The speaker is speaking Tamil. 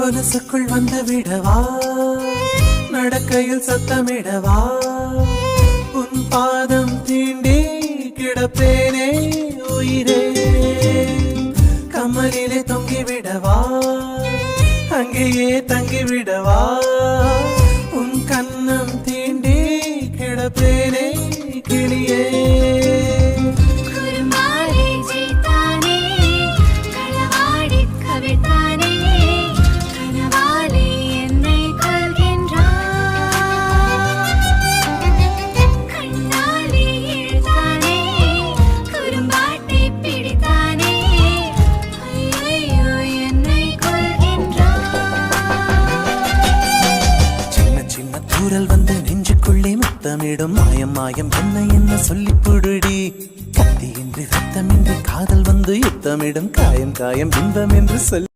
கொலுசுக்குள் வந்து விடவா, நடக்கையில் சத்தமிடவா, உன் பாதம் தீண்டி கிடப்பேனே உயிரே. கமலிலே தொங்கிவிடவா, அங்கேயே தங்கிவிடவா, உன் கண்ணம் தீண்டி கிடப்பேனே கிளியே. குரல் வந்து நெஞ்சுக்குள்ளே முத்தமிடும் மாயம் மாயம் என்ன என்ன சொல்லி புடுடி. கத்தியின்றி ரத்தமின்றி காதல் வந்து யுத்தமிடும் காயம் காயம் இன்பம் என்று சொல்லி